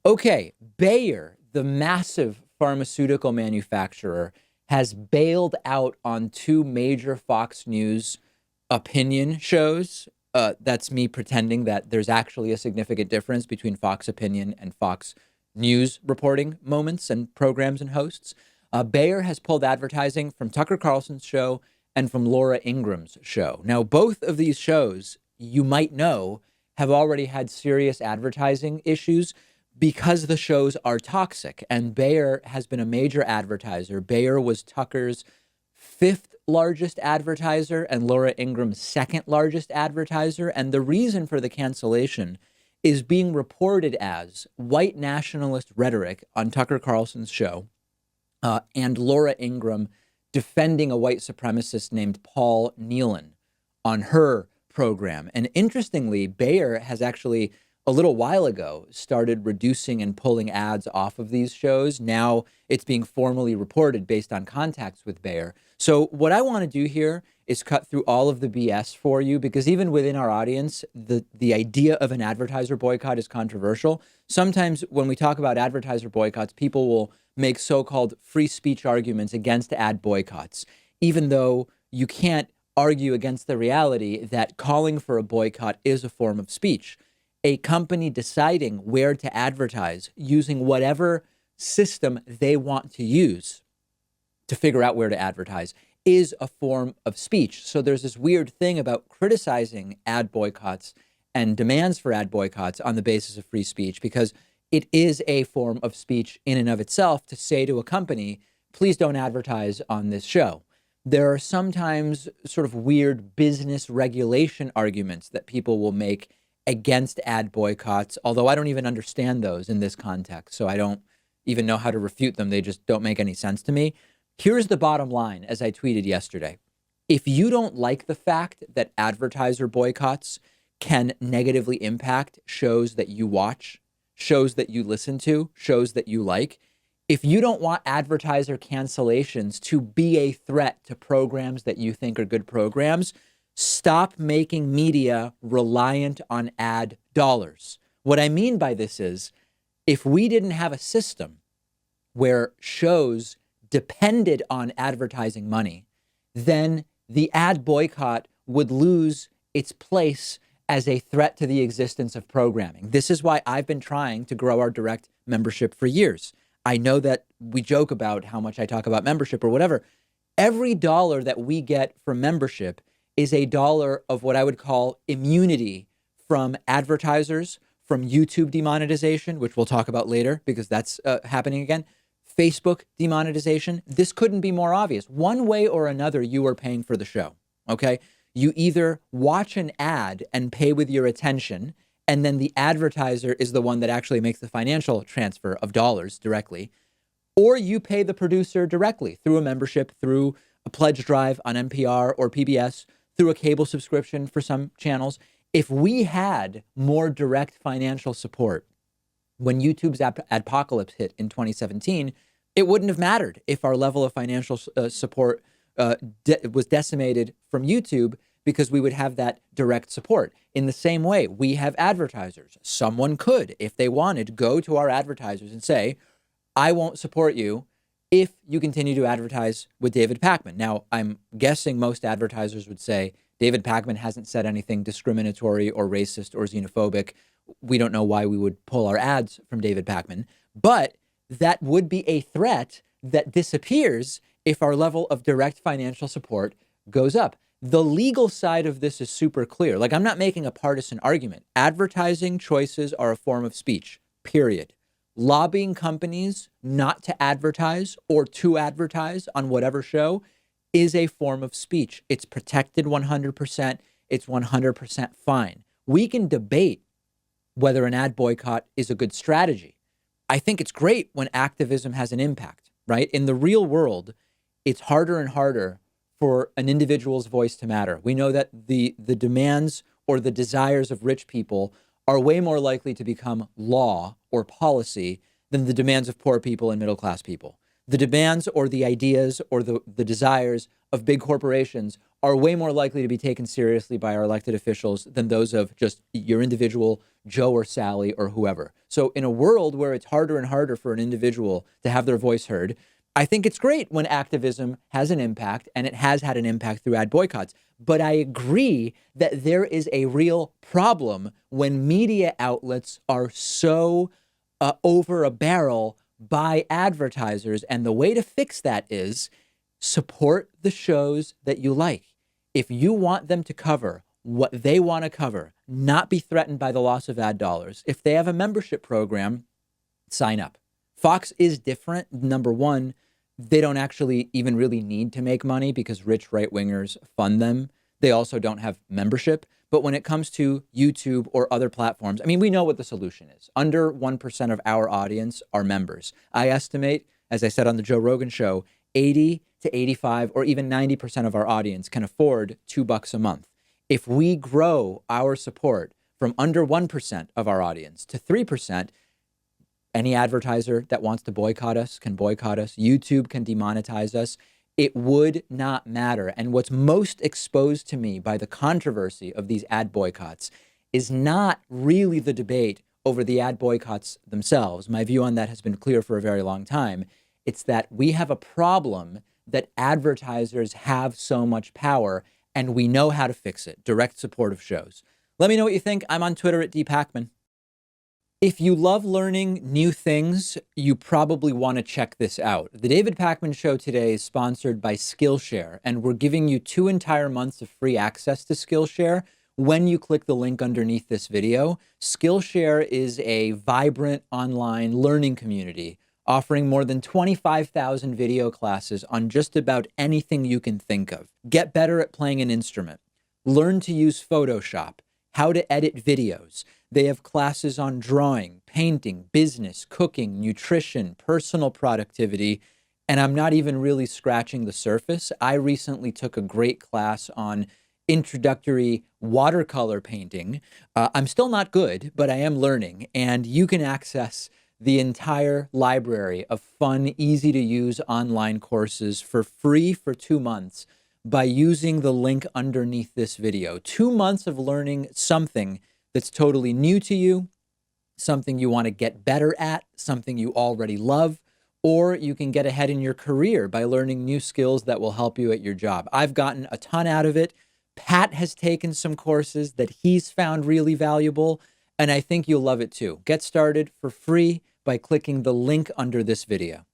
Okay, Bayer, the massive pharmaceutical manufacturer, has bailed out on two major Fox News opinion shows. That's me pretending that there's actually a significant difference between Fox Opinion and Fox News reporting moments and programs and hosts. Bayer has pulled advertising from Tucker Carlson's show and from Laura Ingraham's show. Now, both of these shows, you might know, have already had serious advertising issues because the shows are toxic. And Bayer has been a major advertiser. Bayer was Tucker's fifth largest advertiser and Laura Ingraham's second largest advertiser. And the reason for the cancellation is being reported as white nationalist rhetoric on Tucker Carlson's show, and Laura Ingraham defending a white supremacist named Paul Nealon on her program. And interestingly, Bayer has actually a little while ago started reducing and pulling ads off of these shows. Now it's being formally reported based on contacts with Bayer. So what I want to do here is cut through all of the BS for you, because even within our audience, the idea of an advertiser boycott is controversial. Sometimes when we talk about advertiser boycotts, people will make so-called free speech arguments against ad boycotts, even though you can't argue against the reality that calling for a boycott is a form of speech. A company deciding where to advertise using whatever system they want to use to figure out where to advertise is a form of speech. So there's this weird thing about criticizing ad boycotts and demands for ad boycotts on the basis of free speech, because it is a form of speech in and of itself to say to a company, please don't advertise on this show. There are sometimes sort of weird business regulation arguments that people will make against ad boycotts, although I don't even understand those in this context. So I don't even know how to refute them. They just don't make any sense to me. Here's the bottom line, as I tweeted yesterday. If you don't like the fact that advertiser boycotts can negatively impact shows that you watch, shows that you listen to, shows that you like, if you don't want advertiser cancellations to be a threat to programs that you think are good programs, stop making media reliant on ad dollars. What I mean by this is, if we didn't have a system where shows depended on advertising money, then the ad boycott would lose its place as a threat to the existence of programming. This is why I've been trying to grow our direct membership for years. I know that we joke about how much I talk about membership or whatever. Every dollar that we get from membership is a dollar of what I would call immunity from advertisers, from YouTube demonetization, which we'll talk about later because that's happening again, Facebook demonetization. This couldn't be more obvious. One way or another, you are paying for the show, okay? You either watch an ad and pay with your attention, and then the advertiser is the one that actually makes the financial transfer of dollars directly, or you pay the producer directly through a membership, through a pledge drive on NPR or PBS, through a cable subscription for some channels. If we had more direct financial support when YouTube's adpocalypse hit in 2017, it wouldn't have mattered if our level of financial support was decimated from YouTube, because we would have that direct support. In the same way, we have advertisers. Someone could, if they wanted, go to our advertisers and say, I won't support you if you continue to advertise with David Pakman. Now, I'm guessing most advertisers would say, David Pakman hasn't said anything discriminatory or racist or xenophobic. We don't know why we would pull our ads from David Pakman. But that would be a threat that disappears if our level of direct financial support goes up. The legal side of this is super clear. Like, I'm not making a partisan argument. Advertising choices are a form of speech, period. Lobbying companies not to advertise or to advertise on whatever show is a form of speech. It's protected 100%. It's 100% fine. We can debate whether an ad boycott is a good strategy. I think it's great when activism has an impact, right? In the real world, it's harder and harder for an individual's voice to matter. We know that the demands or the desires of rich people are way more likely to become law or policy than the demands of poor people and middle-class people. The demands or the ideas or the desires of big corporations are way more likely to be taken seriously by our elected officials than those of just your individual Joe or Sally or whoever. So in a world where it's harder and harder for an individual to have their voice heard, I think it's great when activism has an impact, and it has had an impact through ad boycotts. But I agree that there is a real problem when media outlets are so over a barrel by advertisers. And the way to fix that is support the shows that you like. If you want them to cover what they want to cover, not be threatened by the loss of ad dollars. If they have a membership program, sign up. Fox is different. Number one, they don't actually even really need to make money because rich right-wingers fund them. They also don't have membership. But when it comes to YouTube or other platforms, I mean, we know what the solution is. Under 1% of our audience are members. I estimate, as I said on the Joe Rogan show, 80 to 85 or even 90% of our audience can afford $2 a month. If we grow our support from under 1% of our audience to 3%, any advertiser that wants to boycott us can boycott us. YouTube can demonetize us. It would not matter. And what's most exposed to me by the controversy of these ad boycotts is not really the debate over the ad boycotts themselves. My view on that has been clear for a very long time. It's that we have a problem that advertisers have so much power, and we know how to fix it. Direct support of shows. Let me know what you think. I'm on Twitter at D Pakman. If you love learning new things, you probably want to check this out. The David Pakman Show today is sponsored by Skillshare, and we're giving you 2 entire months of free access to Skillshare when you click the link underneath this video. Skillshare is a vibrant online learning community offering more than 25,000 video classes on just about anything you can think of. Get better at playing an instrument. Learn to use Photoshop. How to edit videos. They have classes on drawing, painting, business, cooking, nutrition, personal productivity, and I'm not even really scratching the surface. I recently took a great class on introductory watercolor painting. I'm still not good, but I am learning, and you can access the entire library of fun, easy-to-use online courses for free for 2 months by using the link underneath this video. 2 months of learning something that's totally new to you, something you want to get better at, something you already love, or you can get ahead in your career by learning new skills that will help you at your job. I've gotten a ton out of it. Pat has taken some courses that he's found really valuable, and I think you'll love it too. Get started for free by clicking the link under this video.